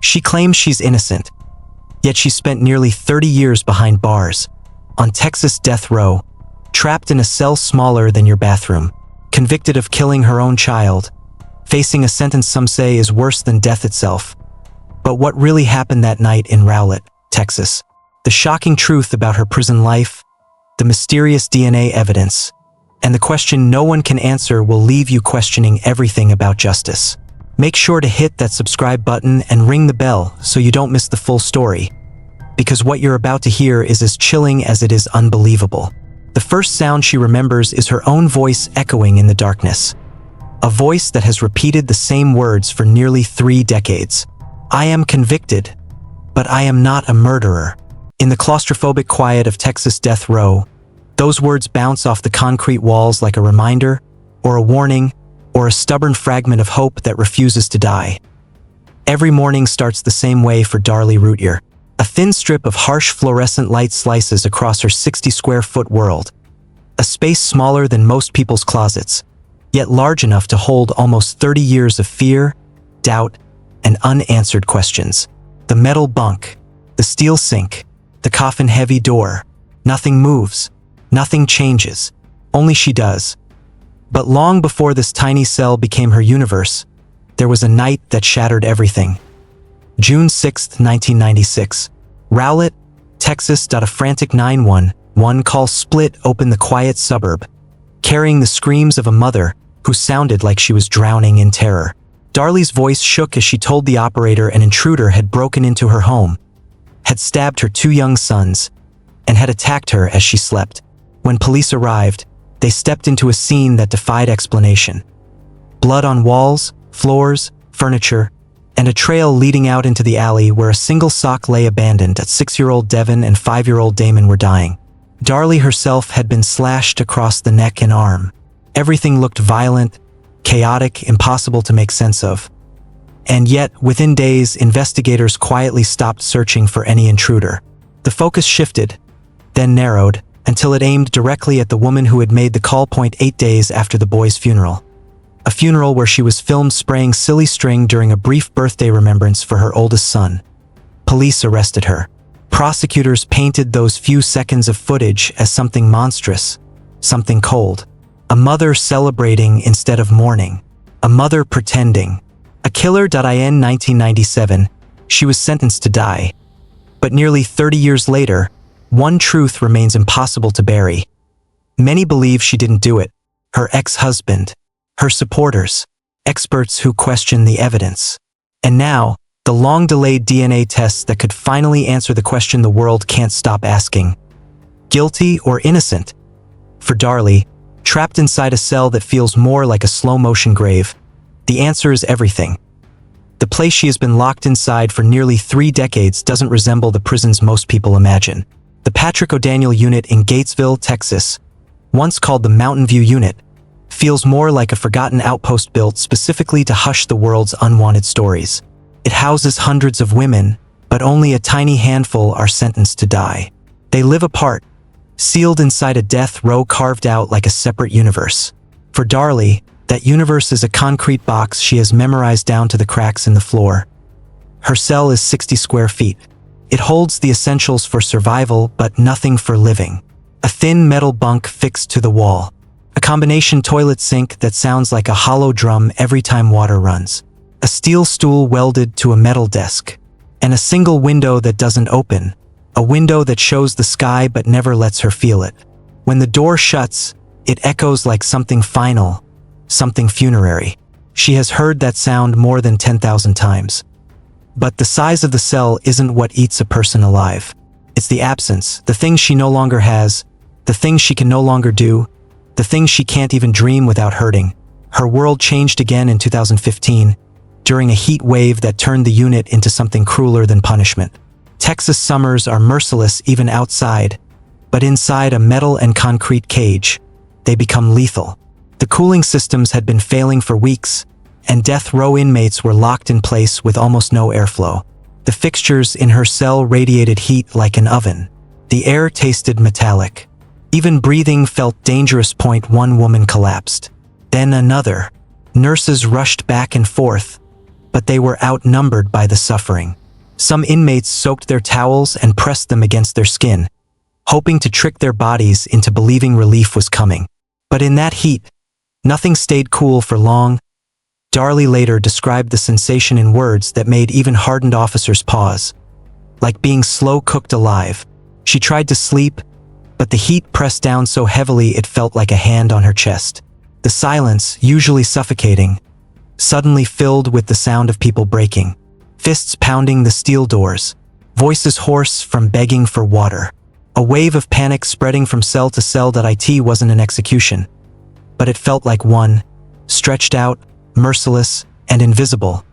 She claims she's innocent, yet she spent nearly 30 years behind bars, on Texas death row, trapped in a cell smaller than your bathroom, convicted of killing her own child, facing a sentence some say is worse than death itself. But what really happened that night in Rowlett, Texas? The shocking truth about her prison life, the mysterious DNA evidence, and the question no one can answer will leave you questioning everything about justice. Make sure to hit that subscribe button and ring the bell so you don't miss the full story, because what you're about to hear is as chilling as it is unbelievable. The first sound she remembers is her own voice echoing in the darkness. A voice that has repeated the same words for nearly 3 decades. I am convicted, but I am not a murderer. In the claustrophobic quiet of Texas death row, those words bounce off the concrete walls like a reminder, or a warning, or a stubborn fragment of hope that refuses to die. Every morning starts the same way for Darlie Routier. A thin strip of harsh fluorescent light slices across her 60-square-foot world. A space smaller than most people's closets, yet large enough to hold almost 30 years of fear, doubt, and unanswered questions. The metal bunk, the steel sink, the coffin-heavy door. Nothing moves, nothing changes, only she does. But long before this tiny cell became her universe, there was a night that shattered everything. June 6, 1996. Rowlett, Texas. A frantic 911 call split open the quiet suburb, carrying the screams of a mother who sounded like she was drowning in terror. Darlie's voice shook as she told the operator an intruder had broken into her home, had stabbed her 2 young sons, and had attacked her as she slept. When police arrived, they stepped into a scene that defied explanation. Blood on walls, floors, furniture, and a trail leading out into the alley where a single sock lay abandoned. 6-year-old Devin and 5-year-old Damon were dying. Darlie herself had been slashed across the neck and arm. Everything looked violent, chaotic, impossible to make sense of. And yet, within days, investigators quietly stopped searching for any intruder. The focus shifted, then narrowed, until it aimed directly at the woman who had made the call. 8 days after the boy's funeral. A funeral where she was filmed spraying silly string during a brief birthday remembrance for her oldest son. Police arrested her. Prosecutors painted those few seconds of footage as something monstrous, something cold. A mother celebrating instead of mourning. A mother pretending. A killer. In 1997, she was sentenced to die. But nearly 30 years later, one truth remains impossible to bury. Many believe she didn't do it. Her ex-husband, her supporters, experts who question the evidence. And now, the long-delayed DNA tests that could finally answer the question the world can't stop asking. Guilty or innocent? For Darlie, trapped inside a cell that feels more like a slow-motion grave, the answer is everything. The place she has been locked inside for nearly 3 decades doesn't resemble the prisons most people imagine. The Patrick O'Daniel unit in Gatesville, Texas, once called the Mountain View unit, feels more like a forgotten outpost built specifically to hush the world's unwanted stories. It houses hundreds of women, but only a tiny handful are sentenced to die. They live apart, sealed inside a death row carved out like a separate universe. For Darlie, that universe is a concrete box she has memorized down to the cracks in the floor. Her cell is 60 square feet. It holds the essentials for survival, but nothing for living. A thin metal bunk fixed to the wall. A combination toilet sink that sounds like a hollow drum every time water runs. A steel stool welded to a metal desk. And a single window that doesn't open. A window that shows the sky but never lets her feel it. When the door shuts, it echoes like something final, something funerary. She has heard that sound more than 10,000 times. But the size of the cell isn't what eats a person alive. It's the absence, the things she no longer has, the things she can no longer do, the things she can't even dream without hurting. Her world changed again in 2015, during a heat wave that turned the unit into something crueler than punishment. Texas summers are merciless even outside, but inside a metal and concrete cage, they become lethal. The cooling systems had been failing for weeks, and death row inmates were locked in place with almost no airflow. The fixtures in her cell radiated heat like an oven. The air tasted metallic. Even breathing felt dangerous. One woman collapsed. Then another. Nurses rushed back and forth, but they were outnumbered by the suffering. Some inmates soaked their towels and pressed them against their skin, hoping to trick their bodies into believing relief was coming. But in that heat, nothing stayed cool for long. Darlie later described the sensation in words that made even hardened officers pause. Like being slow-cooked alive. She tried to sleep, but the heat pressed down so heavily it felt like a hand on her chest. The silence, usually suffocating, suddenly filled with the sound of people breaking, fists pounding the steel doors, voices hoarse from begging for water. A wave of panic spreading from cell to cell that it wasn't an execution, but it felt like one, stretched out, merciless, and invisible.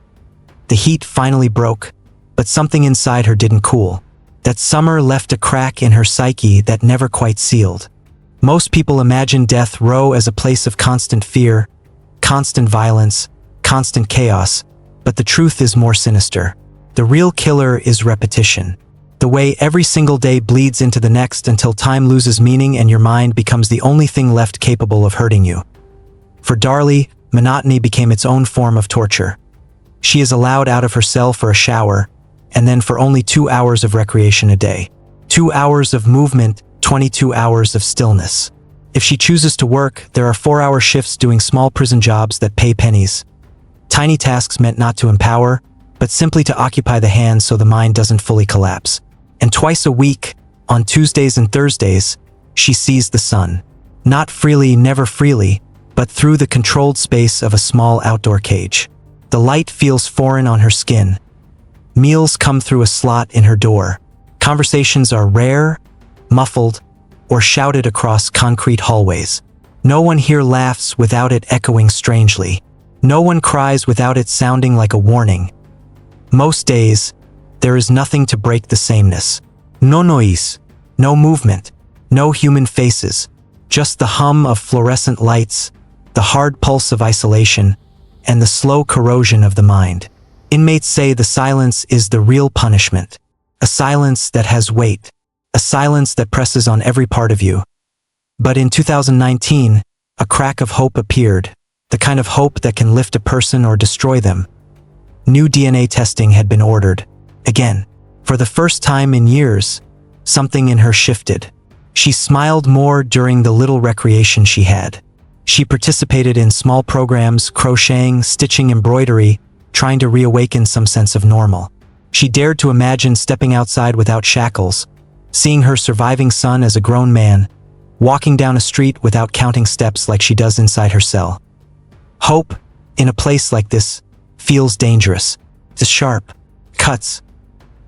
The heat finally broke, but something inside her didn't cool. That summer left a crack in her psyche that never quite sealed. Most people imagine death row as a place of constant fear, constant violence, constant chaos, but the truth is more sinister. The real killer is repetition. The way every single day bleeds into the next until time loses meaning and your mind becomes the only thing left capable of hurting you. For Darlie, monotony became its own form of torture. She is allowed out of her cell for a shower, and then for only 2 hours of recreation a day. 2 hours of movement, 22 hours of stillness. If she chooses to work, there are 4-hour shifts doing small prison jobs that pay pennies. Tiny tasks meant not to empower, but simply to occupy the hands so the mind doesn't fully collapse. And twice a week, on Tuesdays and Thursdays, she sees the sun. Not freely, never freely, but through the controlled space of a small outdoor cage. The light feels foreign on her skin. Meals come through a slot in her door. Conversations are rare, muffled, or shouted across concrete hallways. No one here laughs without it echoing strangely. No one cries without it sounding like a warning. Most days, there is nothing to break the sameness. No noise, no movement, no human faces, just the hum of fluorescent lights, the hard pulse of isolation, and the slow corrosion of the mind. Inmates say the silence is the real punishment. A silence that has weight. A silence that presses on every part of you. But in 2019, a crack of hope appeared. The kind of hope that can lift a person or destroy them. New DNA testing had been ordered. Again, for the first time in years, something in her shifted. She smiled more during the little recreation she had. She participated in small programs, crocheting, stitching, embroidery, trying to reawaken some sense of normal. She dared to imagine stepping outside without shackles, seeing her surviving son as a grown man, walking down a street without counting steps like she does inside her cell. Hope, in a place like this, feels dangerous. It's sharp. Cuts.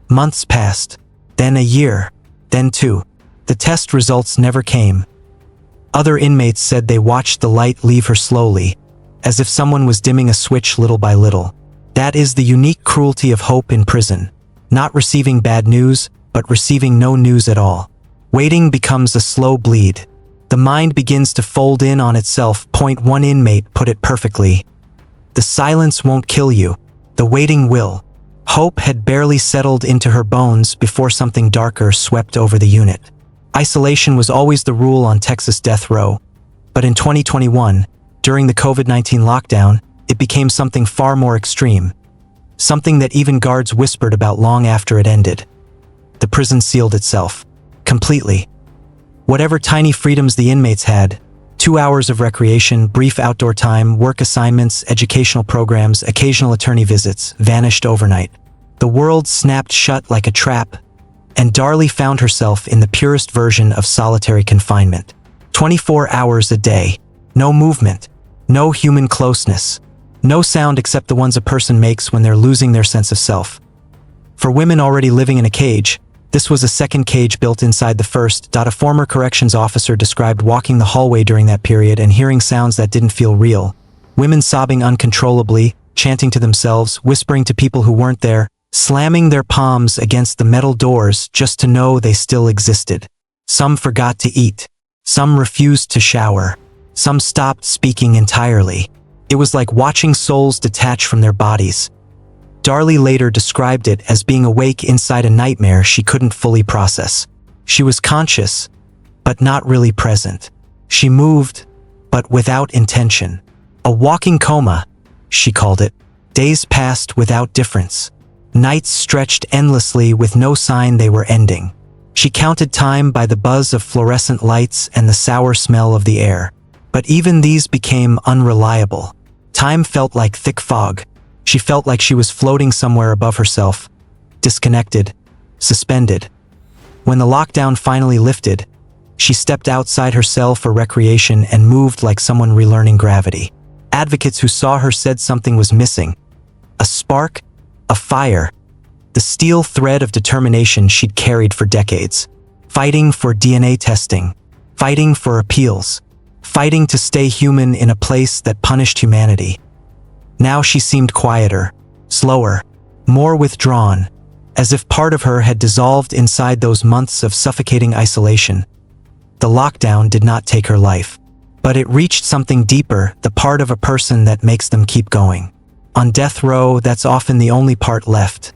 Months passed. Then a year. Then 2. The test results never came. Other inmates said they watched the light leave her slowly, as if someone was dimming a switch little by little. That is the unique cruelty of hope in prison. Not receiving bad news, but receiving no news at all. Waiting becomes a slow bleed. The mind begins to fold in on itself. One inmate put it perfectly. The silence won't kill you. The waiting will. Hope had barely settled into her bones before something darker swept over the unit. Isolation was always the rule on Texas death row. But in 2021, during the COVID-19 lockdown, it became something far more extreme. Something that even guards whispered about long after it ended. The prison sealed itself. Completely. Whatever tiny freedoms the inmates had, 2 hours of recreation, brief outdoor time, work assignments, educational programs, occasional attorney visits, vanished overnight. The world snapped shut like a trap, and Darlie found herself in the purest version of solitary confinement. 24 hours a day. No movement. No human closeness. No sound except the ones a person makes when they're losing their sense of self. For women already living in a cage, this was a second cage built inside the first. A former corrections officer described walking the hallway during that period and hearing sounds that didn't feel real. Women sobbing uncontrollably, chanting to themselves, whispering to people who weren't there, slamming their palms against the metal doors just to know they still existed. Some forgot to eat. Some refused to shower. Some stopped speaking entirely. It was like watching souls detach from their bodies. Darlie later described it as being awake inside a nightmare she couldn't fully process. She was conscious, but not really present. She moved, but without intention. A walking coma, she called it. Days passed without difference. Nights stretched endlessly with no sign they were ending. She counted time by the buzz of fluorescent lights and the sour smell of the air. But even these became unreliable. Time felt like thick fog. She felt like she was floating somewhere above herself, disconnected, suspended. When the lockdown finally lifted, she stepped outside her cell for recreation and moved like someone relearning gravity. Advocates who saw her said something was missing. A spark, a fire, the steel thread of determination she'd carried for decades. Fighting for DNA testing, fighting for appeals, fighting to stay human in a place that punished humanity. Now she seemed quieter, slower, more withdrawn, as if part of her had dissolved inside those months of suffocating isolation. The lockdown did not take her life, but it reached something deeper, the part of a person that makes them keep going. On death row, that's often the only part left.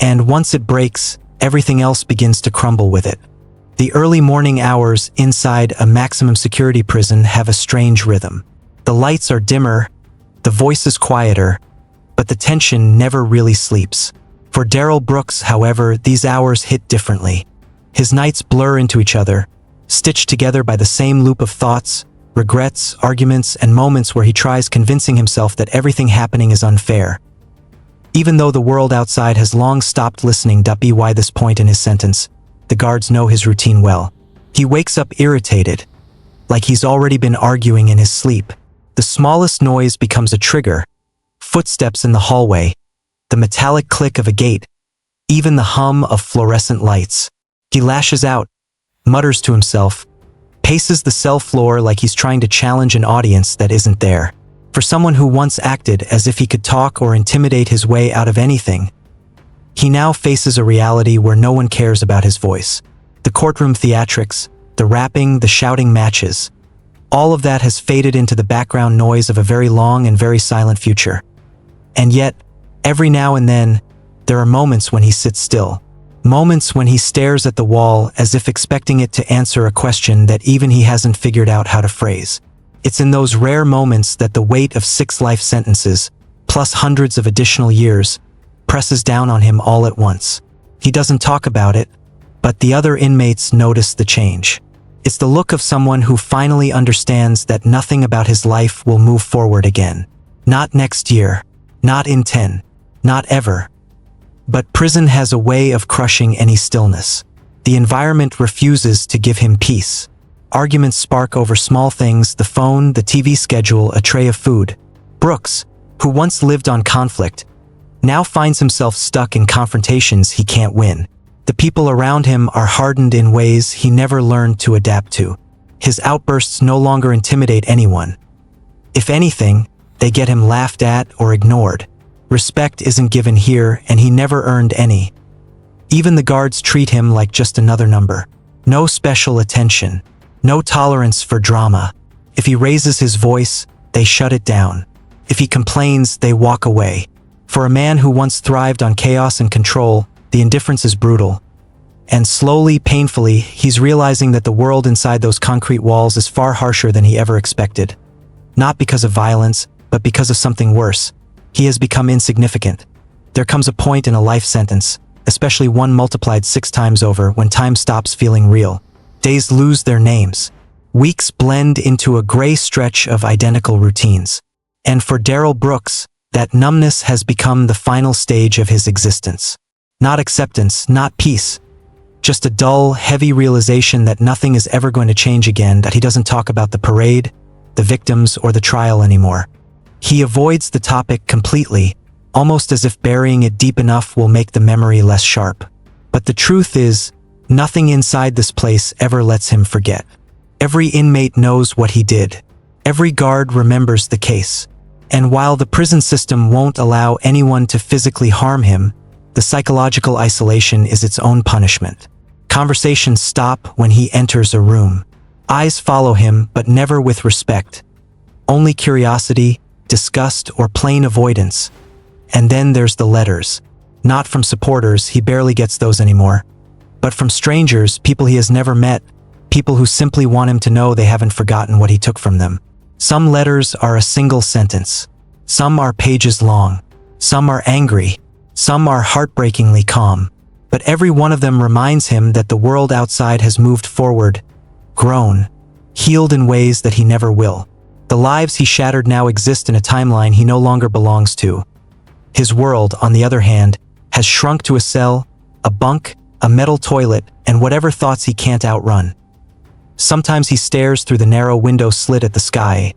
And once it breaks, everything else begins to crumble with it. The early morning hours inside a maximum security prison have a strange rhythm. The lights are dimmer, the voice is quieter, but the tension never really sleeps. For Darrell Brooks, however, these hours hit differently. His nights blur into each other, stitched together by the same loop of thoughts, regrets, arguments, and moments where he tries convincing himself that everything happening is unfair. Even though the world outside has long stopped listening. By this point in his sentence, the guards know his routine well. He wakes up irritated, like he's already been arguing in his sleep. The smallest noise becomes a trigger. Footsteps in the hallway, the metallic click of a gate, even the hum of fluorescent lights. He lashes out, mutters to himself, paces the cell floor like he's trying to challenge an audience that isn't there. For someone who once acted as if he could talk or intimidate his way out of anything, he now faces a reality where no one cares about his voice. The courtroom theatrics, the rapping, the shouting matches, all of that has faded into the background noise of a very long and very silent future. And yet, every now and then, there are moments when he sits still. Moments when he stares at the wall as if expecting it to answer a question that even he hasn't figured out how to phrase. It's in those rare moments that the weight of 6 life sentences, plus hundreds of additional years, presses down on him all at once. He doesn't talk about it, but the other inmates notice the change. It's the look of someone who finally understands that nothing about his life will move forward again. Not next year, not in 10, not ever. But prison has a way of crushing any stillness. The environment refuses to give him peace. Arguments spark over small things: the phone, the TV schedule, a tray of food. Brooks, who once lived on conflict, now finds himself stuck in confrontations he can't win. The people around him are hardened in ways he never learned to adapt to. His outbursts no longer intimidate anyone. If anything, they get him laughed at or ignored. Respect isn't given here, and he never earned any. Even the guards treat him like just another number. No special attention. No tolerance for drama. If he raises his voice, they shut it down. If he complains, they walk away. For a man who once thrived on chaos and control, the indifference is brutal. And slowly, painfully, he's realizing that the world inside those concrete walls is far harsher than he ever expected. Not because of violence, but because of something worse. He has become insignificant. There comes a point in a life sentence, especially one multiplied 6 times over, when time stops feeling real. Days lose their names. Weeks blend into a gray stretch of identical routines. And for Darrell Brooks, that numbness has become the final stage of his existence. Not acceptance, not peace. Just a dull, heavy realization that nothing is ever going to change again, that he doesn't talk about the parade, the victims, or the trial anymore. He avoids the topic completely, almost as if burying it deep enough will make the memory less sharp. But the truth is, nothing inside this place ever lets him forget. Every inmate knows what he did. Every guard remembers the case. And while the prison system won't allow anyone to physically harm him, the psychological isolation is its own punishment. Conversations stop when he enters a room. Eyes follow him, but never with respect. Only curiosity, disgust, or plain avoidance. And then there's the letters. Not from supporters, he barely gets those anymore. But from strangers, people he has never met, people who simply want him to know they haven't forgotten what he took from them. Some letters are a single sentence. Some are pages long. Some are angry. Some are heartbreakingly calm. But every one of them reminds him that the world outside has moved forward, grown, healed in ways that he never will. The lives he shattered now exist in a timeline he no longer belongs to. His world, on the other hand, has shrunk to a cell, a bunk, a metal toilet, and whatever thoughts he can't outrun. Sometimes he stares through the narrow window slit at the sky,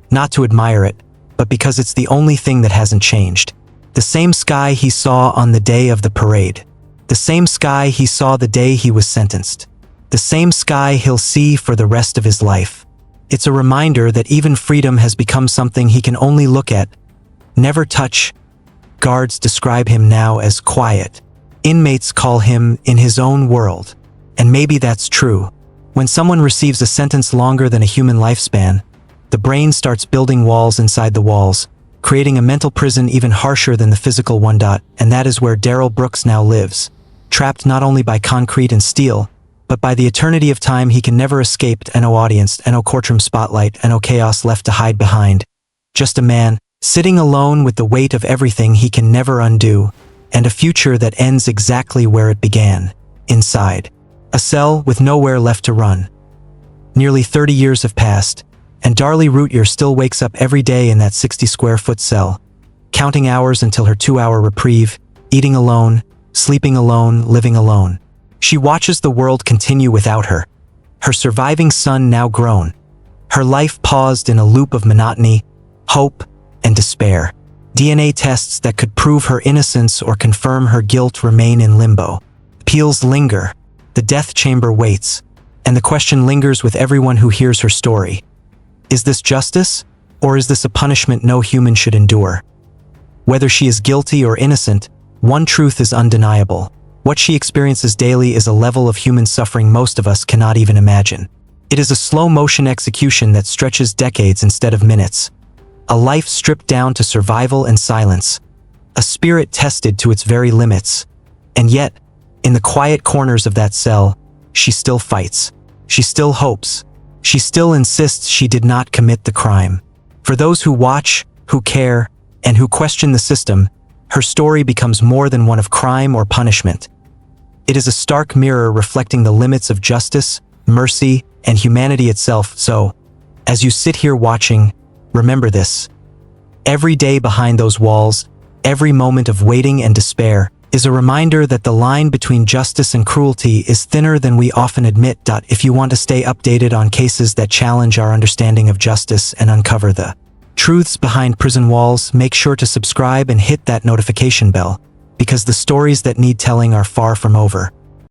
not to admire it, but because it's the only thing that hasn't changed. The same sky he saw on the day of the parade. The same sky he saw the day he was sentenced. The same sky he'll see for the rest of his life. It's a reminder that even freedom has become something he can only look at, never touch. Guards describe him now as quiet. Inmates call him in his own world. And maybe that's true. When someone receives a sentence longer than a human lifespan, the brain starts building walls inside the walls, creating a mental prison even harsher than the physical one. And that is where Darrell Brooks now lives, trapped not only by concrete and steel, but by the eternity of time he can never escape. And no audience, and no courtroom spotlight, and no chaos left to hide behind. Just a man, sitting alone with the weight of everything he can never undo, and a future that ends exactly where it began, inside. A cell with nowhere left to run. Nearly 30 years have passed, and Darlie Routier still wakes up every day in that 60-square-foot cell, counting hours until her 2-hour reprieve, eating alone, sleeping alone, living alone. She watches the world continue without her, her surviving son now grown, her life paused in a loop of monotony, hope, and despair. DNA tests that could prove her innocence or confirm her guilt remain in limbo. Appeals linger, the death chamber waits, and the question lingers with everyone who hears her story. Is this justice, or is this a punishment no human should endure? Whether she is guilty or innocent, one truth is undeniable. What she experiences daily is a level of human suffering most of us cannot even imagine. It is a slow-motion execution that stretches decades instead of minutes. A life stripped down to survival and silence. A spirit tested to its very limits. And yet, in the quiet corners of that cell, she still fights. She still hopes. She still insists she did not commit the crime. For those who watch, who care, and who question the system, her story becomes more than one of crime or punishment. It is a stark mirror reflecting the limits of justice, mercy, and humanity itself. So, as you sit here watching, remember this. Every day behind those walls, every moment of waiting and despair, is a reminder that the line between justice and cruelty is thinner than we often admit. If you want to stay updated on cases that challenge our understanding of justice and uncover the truths behind prison walls, make sure to subscribe and hit that notification bell, because the stories that need telling are far from over.